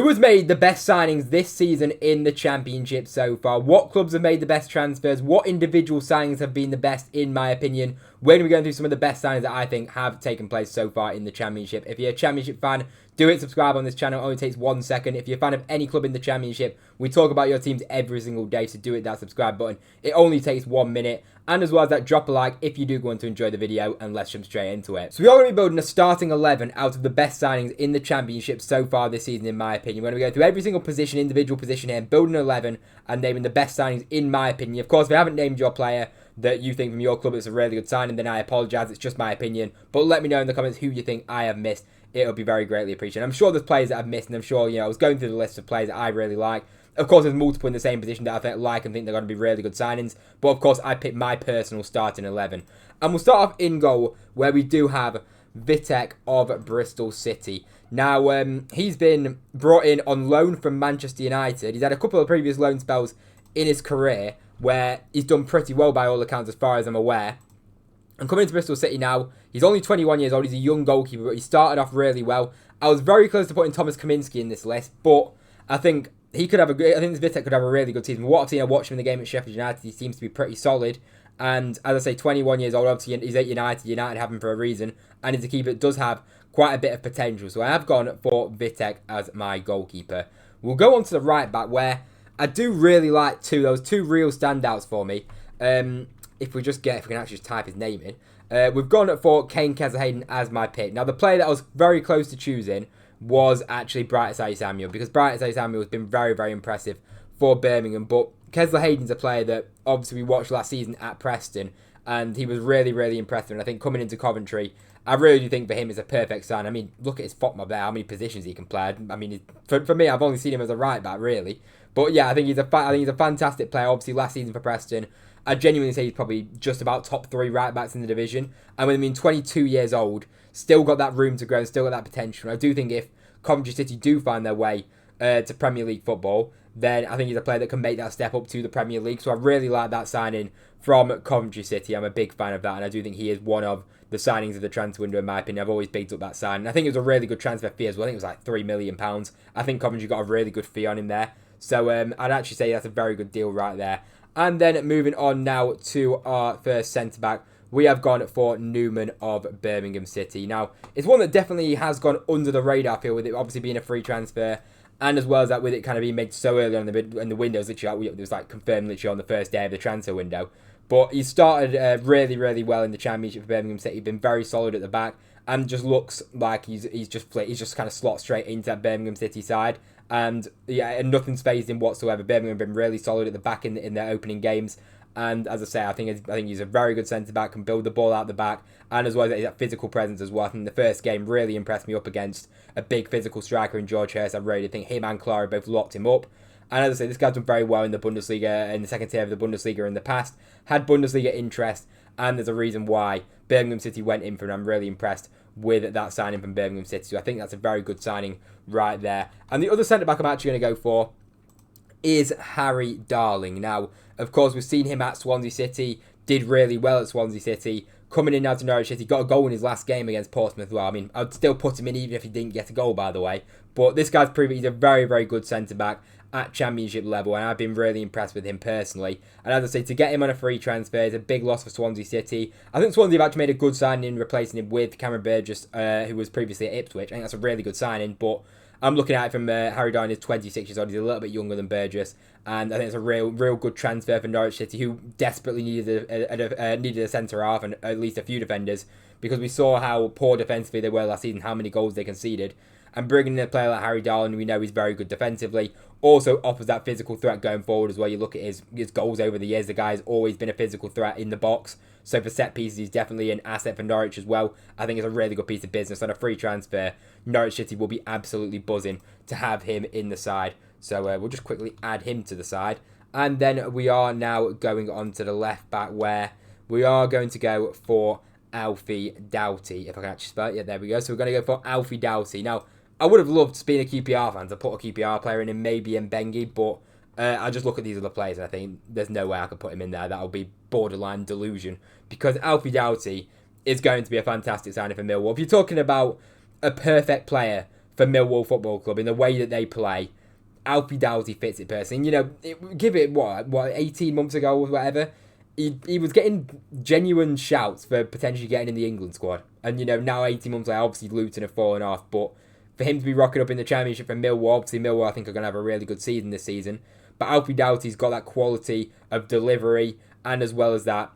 Who has made the best signings this season in the Championship so far? What clubs have made the best transfers? What individual signings have been the best, in my opinion? We're going to be going through some of the best signings that I think have taken place so far in the Championship. If you're a Championship fan, do it. Subscribe on this channel. It only takes 1 second. If you're a fan of any club in the Championship, we talk about your teams every single day, so do it, that subscribe button. It only takes 1 minute. And as well as that, drop a like if you do go on to enjoy the video, and let's jump straight into it. So we are going to be building a starting 11 out of the best signings in the Championship so far this season, in my opinion. We're going to go through every single position, individual position here, building an 11 and naming the best signings in my opinion. Of course, if I haven't named your player that you think from your club it's a really good signing, then I apologise. It's just my opinion. But let me know in the comments who you think I have missed. It'll be very greatly appreciated. I'm sure there's players that I've missed, and I'm sure, I was going through the list of players that I really like. Of course, there's multiple in the same position that I like and think they're going to be really good signings. But of course, I picked my personal starting 11. And we'll start off in goal, where we do have Vitek of Bristol City. Now, he's been brought in on loan from Manchester United. He's had a couple of previous loan spells in his career where he's done pretty well by all accounts as far as I'm aware. And coming into Bristol City now, he's only 21 years old. He's a young goalkeeper, but he started off really well. I was very close to putting Thomas Kaminski in this list, but I think he could have I think this Vitek could have a really good season. What I've seen, I watched him in the game at Sheffield United. He seems to be pretty solid. And as I say, 21 years old, obviously he's at United. United have him for a reason. And he's a keeper that does have quite a bit of potential. So I have gone for Vitek as my goalkeeper. We'll go on to the right back, where I do really like those two real standouts for me. If we can actually just type his name in. We've gone for Kane Kesler-Hayden as my pick. Now, the player that I was very close to choosing was actually Bright Samuel, because Bright Samuel has been very, very impressive for Birmingham. But Kesler-Hayden's a player that obviously we watched last season at Preston, and he was really, really impressive. And I think coming into Coventry, I really do think for him it's a perfect sign. I mean, look at his FOTMOB there, how many positions he can play. I mean, for me, I've only seen him as a right back, really. But yeah, I think he's a fantastic player. Obviously, last season for Preston, I genuinely say he's probably just about top 3 right backs in the division. And with him being 22 years old, still got that room to grow and still got that potential. And I do think if Coventry City do find their way to Premier League football, then I think he's a player that can make that step up to the Premier League. So I really like that signing from Coventry City. I'm a big fan of that, and I do think he is one of the signings of the transfer window, in my opinion. I've always picked up that sign. And I think it was a really good transfer fee as well. I think it was like £3 million. I think Coventry got a really good fee on him there. So I'd actually say that's a very good deal right there. And then moving on now to our first centre-back, we have gone for Newman of Birmingham City. Now, it's one that definitely has gone under the radar, I feel, with it obviously being a free transfer. And as well as that, with it kind of being made so early on in the windows, literally, it was like confirmed literally on the first day of the transfer window. But he started really, really well in the Championship for Birmingham City. He's been very solid at the back, and just looks like he's just kind of slot straight into that Birmingham City side. And yeah, and nothing's phased him whatsoever. Birmingham have been really solid at the back in their opening games. And as I say, I think he's a very good centre-back, can build the ball out the back, and as well as that physical presence as well. I think the first game really impressed me up against a big physical striker in George Hurst. I really think him and Clara both locked him up. And as I say, this guy's done very well in the Bundesliga, in the second tier of the Bundesliga in the past, had Bundesliga interest, and there's a reason why Birmingham City went in for him. I'm really impressed with that signing from Birmingham City. So I think that's a very good signing right there. And the other centre-back I'm actually going to go for is Harry Darling. Now, of course, we've seen him at Swansea City, did really well at Swansea City, coming in now to Norwich City, got a goal in his last game against Portsmouth. Well, I mean, I'd still put him in even if he didn't get a goal, by the way. But this guy's proven he's a very, very good centre-back at Championship level, and I've been really impressed with him personally. And as I say, to get him on a free transfer is a big loss for Swansea City. I think Swansea have actually made a good signing in replacing him with Cameron Burgess, who was previously at Ipswich. I think that's a really good signing, but I'm looking at it from Harry Darling is 26 years old. He's a little bit younger than Burgess, and I think it's a real good transfer for Norwich City, who desperately needed a centre half and at least a few defenders, because we saw how poor defensively they were last season, how many goals they conceded. And bringing in a player like Harry Darling, we know he's very good defensively, also offers that physical threat going forward as well. You look at his goals over the years, the guy's always been a physical threat in the box. So for set pieces, he's definitely an asset for Norwich as well. I think it's a really good piece of business. On a free transfer, Norwich City will be absolutely buzzing to have him in the side. So we'll just quickly add him to the side. And then we are now going on to the left back, where we are going to go for Alfie Doughty. If I can actually spell it. Yeah, there we go. So we're going to go for Alfie Doughty. Now, I would have loved, being a QPR fan, to put a QPR player in and maybe Mbengi, but I just look at these other players and I think there's no way I could put him in there. That'll be borderline delusion, because Alfie Doughty is going to be a fantastic signing for Millwall. If you're talking about a perfect player for Millwall Football Club in the way that they play. Alfie Doughty fits it personally. You know, give it, 18 months ago or whatever, he was getting genuine shouts for potentially getting in the England squad. And, you know, now 18 months later, obviously Luton have fallen off, but for him to be rocking up in the Championship for Millwall, obviously Millwall I think are going to have a really good season this season. But Alfie Doughty's got that quality of delivery, and as well as that,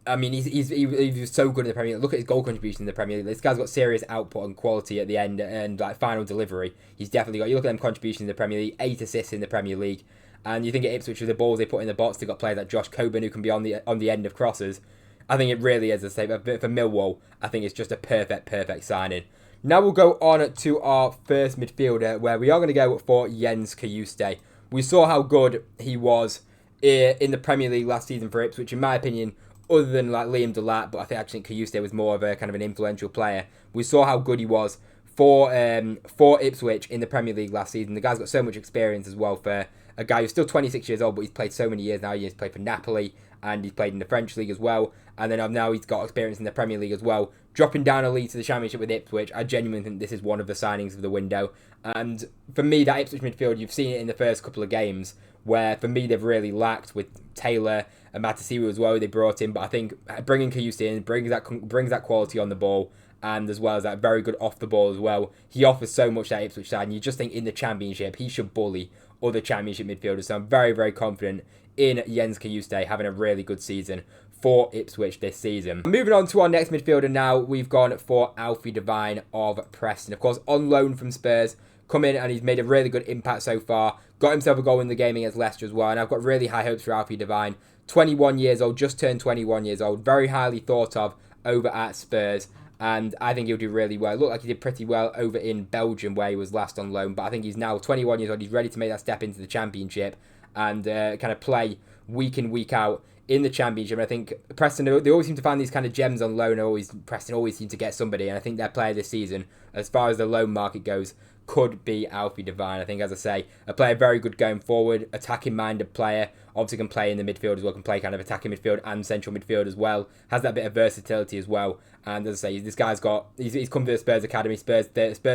I mean, he was so good in the Premier League. Look at his goal contribution in the Premier League. This guy's got serious output and quality at the end and like final delivery. He's definitely got. You look at them contributions in the Premier League, 8 assists in the Premier League, and you think at Ipswich with the balls they put in the box, they've got players like Josh Coburn who can be on the end of crosses. I think it really is, as I say, for Millwall, I think it's just a perfect signing. Now we'll go on to our first midfielder, where we are going to go for Jens Cajuste. We saw how good he was in the Premier League last season for Ipswich, in my opinion, other than like Liam Delat, but I think actually Cajuste was more of a kind of an influential player. We saw how good he was for Ipswich in the Premier League last season. The guy's got so much experience as well for a guy who's still 26 years old, but he's played so many years now. He's played for Napoli, and he's played in the French League as well. And then now he's got experience in the Premier League as well. Dropping down a league to the Championship with Ipswich, I genuinely think this is one of the signings of the window. And for me, that Ipswich midfield, you've seen it in the first couple of games, where for me they've really lacked with Taylor and Matasiwa as well. They brought in, but I think bringing Cajuste in brings that quality on the ball, and as well as that very good off the ball as well. He offers so much that Ipswich side, and you just think in the Championship he should bully other Championship midfielders. So I'm very confident in Jens Cajuste having a really good season for Ipswich this season. Moving on to our next midfielder now, we've gone for Alfie Devine of Preston. Of course, on loan from Spurs, come in and he's made a really good impact so far. Got himself a goal in the game against Leicester as well, and I've got really high hopes for Alfie Devine. 21 years old, just turned 21 years old, very highly thought of over at Spurs, and I think he'll do really well. It looked like he did pretty well over in Belgium where he was last on loan, but I think he's now 21 years old. He's ready to make that step into the Championship and kind of play week in, week out in the Championship. And I think Preston, they always seem to find these kind of gems on loan. Preston always seem to get somebody, and I think their player this season, as far as the loan market goes, could be Alfie Devine. I think, as I say, a player very good going forward, attacking-minded player, obviously can play in the midfield as well, can play kind of attacking midfield and central midfield as well, has that bit of versatility as well, and as I say, this guy's he's come to the Spurs Academy. Spurs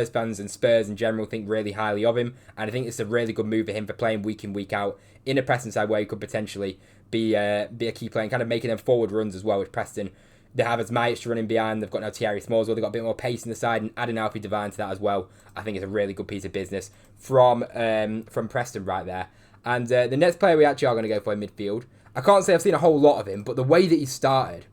fans and Spurs in general think really highly of him, and I think it's a really good move for him for playing week in, week out in a Preston side where he could potentially be a key player and kind of making them forward runs as well, with Preston. They have Asmaic running behind. They've got now Thierry Smalls. They've got a bit more pace in the side, and adding Alfie Devine to that as well, I think it's a really good piece of business from Preston right there. And the next player we actually are going to go for in midfield, I can't say I've seen a whole lot of him, but the way that he started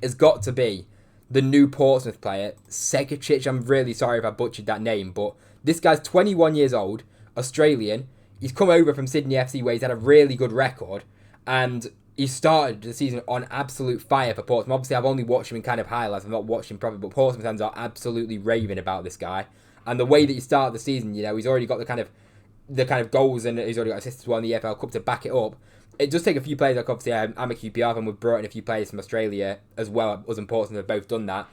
has got to be the new Portsmouth player, Segacic. I'm really sorry if I butchered that name, but this guy's 21 years old, Australian. He's come over from Sydney FC where he's had a really good record, and he started the season on absolute fire for Portsmouth. Obviously, I've only watched him in kind of highlights. I've not watched him properly, but Portsmouth fans are absolutely raving about this guy. And the way that he started the season, you know, he's already got the kind of goals, and he's already got assists as well in the EFL Cup to back it up. It does take a few players, like obviously I'm a QPR fan, we've brought in a few players from Australia as well. Us and Portsmouth have both done that.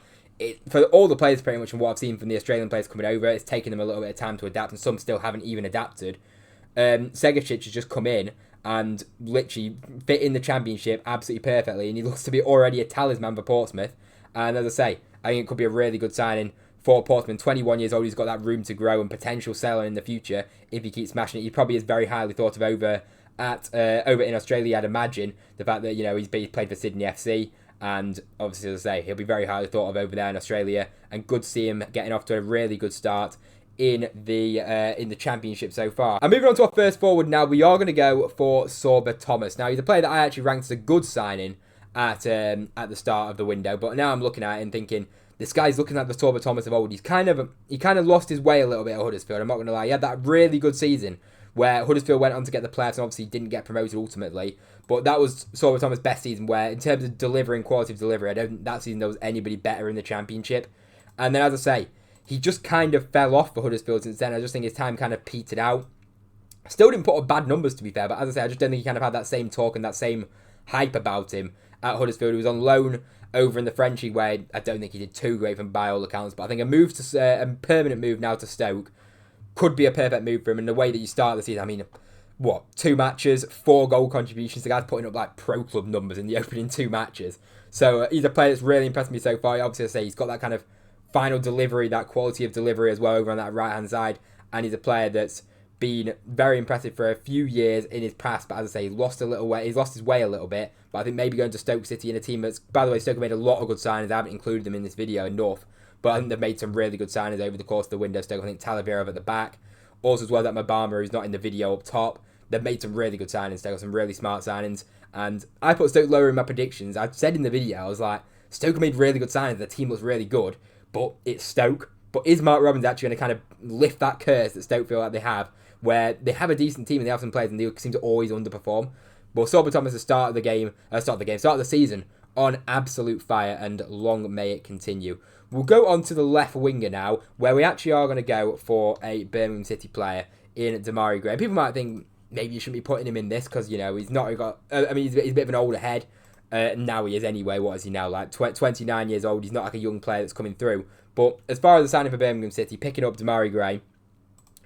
For all the players pretty much from what I've seen from the Australian players coming over, it's taken them a little bit of time to adapt, and some still haven't even adapted. Segacic has just come in and literally fit in the Championship absolutely perfectly, and he looks to be already a talisman for Portsmouth. And as I say, I think it could be a really good signing for Portsmouth. 21 years old, he's got that room to grow and potential selling in the future if he keeps smashing it. He probably is very highly thought of over in Australia, I'd imagine. The fact that, you know, he's played for Sydney FC, and obviously, as I say, he'll be very highly thought of over there in Australia, and good to see him getting off to a really good start in the Championship so far. And moving on to our first forward now, we are going to go for Sorba Thomas. Now, he's a player that I actually ranked as a good signing at the start of the window, but now I'm looking at it and thinking, this guy's looking at the Sorba Thomas of old. He kind of lost his way a little bit at Huddersfield, I'm not going to lie. He had that really good season where Huddersfield went on to get the playoffs and obviously didn't get promoted ultimately, but that was Sorba Thomas' best season, where in terms of quality of delivery, I don't think that season there was anybody better in the Championship. And then, as I say, he just kind of fell off for Huddersfield since then. I just think his time kind of petered out. Still didn't put up bad numbers, to be fair, but as I say, I just don't think he kind of had that same talk and that same hype about him at Huddersfield. He was on loan over in the French League, where I don't think he did too great from by all accounts, but I think a permanent move now to Stoke could be a perfect move for him. And the way that you start the season, I mean, 2 matches, 4 goal contributions. The guy's putting up like pro club numbers in the opening 2 matches. So he's a player that's really impressed me so far. Obviously, I say he's got that kind of final delivery, that quality of delivery as well over on that right-hand side. And he's a player that's been very impressive for a few years in his past, but as I say, he's lost his way a little bit. But I think maybe going to Stoke City in a team that's, by the way, Stoke have made a lot of good signings. I haven't included them in this video enough, but I think they've made some really good signings over the course of the window. Stoke, I think Talavera at the back. Also as well, that Mabama, who's not in the video up top. They've made some really good signings. Stoke got some really smart signings. And I put Stoke lower in my predictions. I said in the video, I was like, Stoke have made really good signings. The team looks really good, but it's Stoke. But is Mark Robins actually going to kind of lift that curse that Stoke feel like they have, where they have a decent team and they have some players and they seem to always underperform? But Sorba Thomas, the start of the season, on absolute fire, and long may it continue. We'll go on to the left winger now, where we actually are going to go for a Birmingham City player in Damari Gray. People might think maybe you shouldn't be putting him in this because, you know, he's not got... he's a bit of an older head. Now he is anyway. What is he now? Like 29 years old. He's not like a young player that's coming through. But as far as the signing for Birmingham City, picking up Damari Gray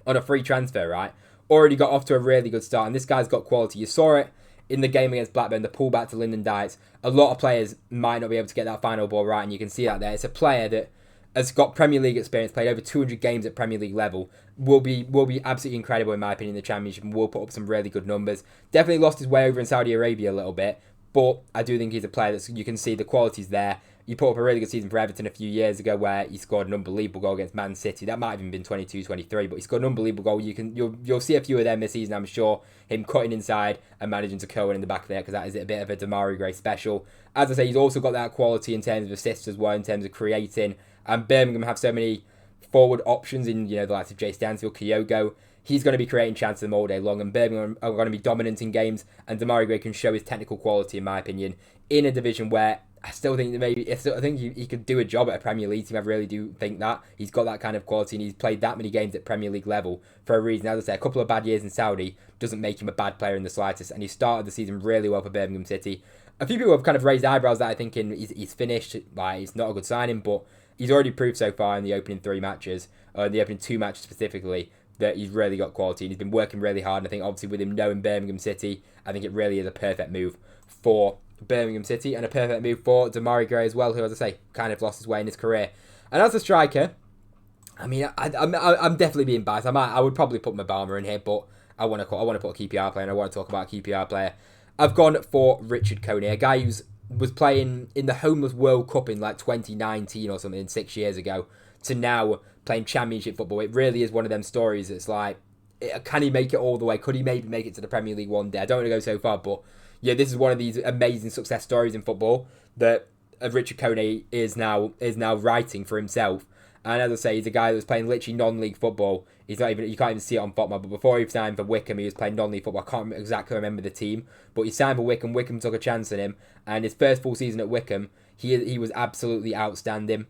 on a free transfer, right? Already got off to a really good start. And this guy's got quality. You saw it in the game against Blackburn, the pullback to Lyndon Dykes. A lot of players might not be able to get that final ball right, and you can see that there. It's a player that has got Premier League experience, played over 200 games at Premier League level, will be absolutely incredible in my opinion in the Championship, and will put up some really good numbers. Definitely lost his way over in Saudi Arabia a little bit, but I do think he's a player that you can see the quality's there. He put up a really good season for Everton a few years ago where he scored an unbelievable goal against Man City. That might have even been 22-23, but he scored an unbelievable goal. You'll see a few of them this season, I'm sure. Him cutting inside and managing to curl in the back of there, because that is a bit of a Damari Gray special. As I say, he's also got that quality in terms of assists as well, in terms of creating. And Birmingham have so many forward options in, the likes of Jay Stansfield, Kyogo. He's going to be creating chances them all day long, and Birmingham are going to be dominant in games, and Damari Gray can show his technical quality, in my opinion, in a division where I still think he could do a job at a Premier League team. I really do think that. He's got that kind of quality, and he's played that many games at Premier League level for a reason. As I say, a couple of bad years in Saudi doesn't make him a bad player in the slightest, and he started the season really well for Birmingham City. A few people have kind of raised eyebrows that I think he's finished, like it's not a good signing, but he's already proved so far in the opening 3 matches, the opening 2 matches specifically, that he's really got quality, and he's been working really hard. And I think obviously with him knowing Birmingham City, I think it really is a perfect move for Birmingham City, and a perfect move for Damari Gray as well, who, as I say, kind of lost his way in his career. And as a striker, I mean, I'm definitely being biased. I would probably put Mabama in here, but I want to put a QPR player, and I want to talk about a QPR player. I've gone for Richard Coney, a guy who was playing in the Homeless World Cup in like 2019 or something, 6 years ago, to now playing Championship football. It really is one of them stories. It's like, can he make it all the way? Could he maybe make it to the Premier League one day? I don't want to go so far, but yeah, this is one of these amazing success stories in football that Richard Coney is now writing for himself. And as I say, he's a guy that was playing literally non-league football. You can't even see it on FotMob, but before he signed for Wycombe, he was playing non-league football. I can't exactly remember the team, but he signed for Wycombe. Wycombe took a chance on him, and his first full season at Wycombe, he was absolutely outstanding.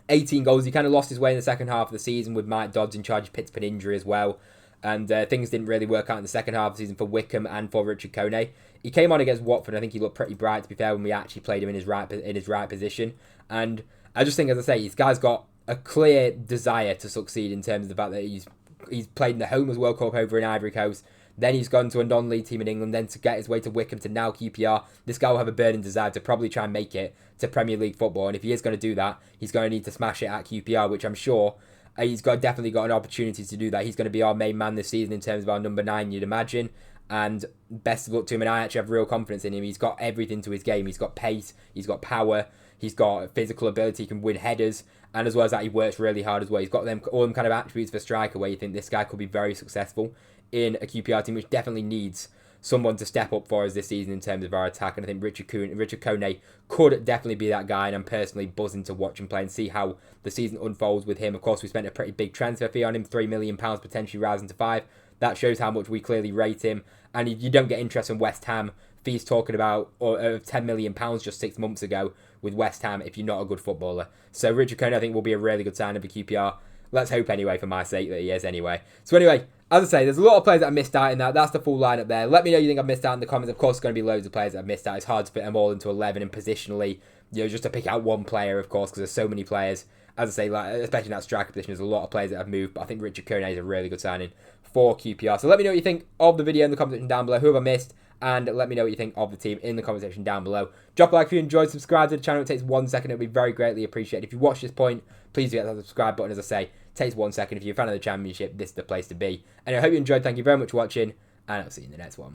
18 goals. He kind of lost his way in the second half of the season with Mike Dodds in charge of Pittsburgh injury as well. And things didn't really work out in the second half of the season for Wycombe and for Richard Coney. He came on against Watford. I think he looked pretty bright, to be fair, when we actually played him in his right position. And I just think, as I say, this guy's got a clear desire to succeed in terms of the fact that he's played in the Homeless World Cup over in Ivory Coast. Then he's gone to a non-league team in England. Then to get his way to Wycombe, to now QPR. This guy will have a burning desire to probably try and make it to Premier League football. And if he is going to do that, he's going to need to smash it at QPR, which I'm sure he's definitely got an opportunity to do that. He's going to be our main man this season in terms of our number 9, you'd imagine. And best of luck to him. And I actually have real confidence in him. He's got everything to his game. He's got pace. He's got power. He's got physical ability. He can win headers. And as well as that, he works really hard as well. He's got all them kind of attributes for a striker where you think this guy could be very successful in a QPR team, which definitely needs someone to step up for us this season in terms of our attack. And I think Richard Coney could definitely be that guy, and I'm personally buzzing to watch him play and see how the season unfolds with him. Of course, we spent a pretty big transfer fee on him, £3 million potentially rising to 5. That shows how much we clearly rate him. And you don't get interest in West Ham fees talking about £10 million just 6 months ago with West Ham if you're not a good footballer. So Richard Coney, I think, will be a really good signing for QPR. Let's hope anyway, for my sake, that he is anyway. So anyway, as I say, there's a lot of players that I missed out in that. That's the full lineup there. Let me know you think I've missed out in the comments. Of course, there's going to be loads of players that I've missed out. It's hard to fit them all into 11 and positionally, just to pick out one player, of course, because there's so many players. As I say, especially in that striker position, there's a lot of players that have moved, but I think Richard Coney is a really good signing for QPR. So let me know what you think of the video in the comment section down below. Who have I missed? and let me know what you think of the team in the comment section down below. Drop a like if you enjoyed, subscribe to the channel. It takes 1 second. It would be very greatly appreciated. If you watch this point, please do hit that subscribe button. As I say, it takes 1 second. If you're a fan of the Championship, this is the place to be. And I hope you enjoyed. Thank you very much for watching, and I'll see you in the next one.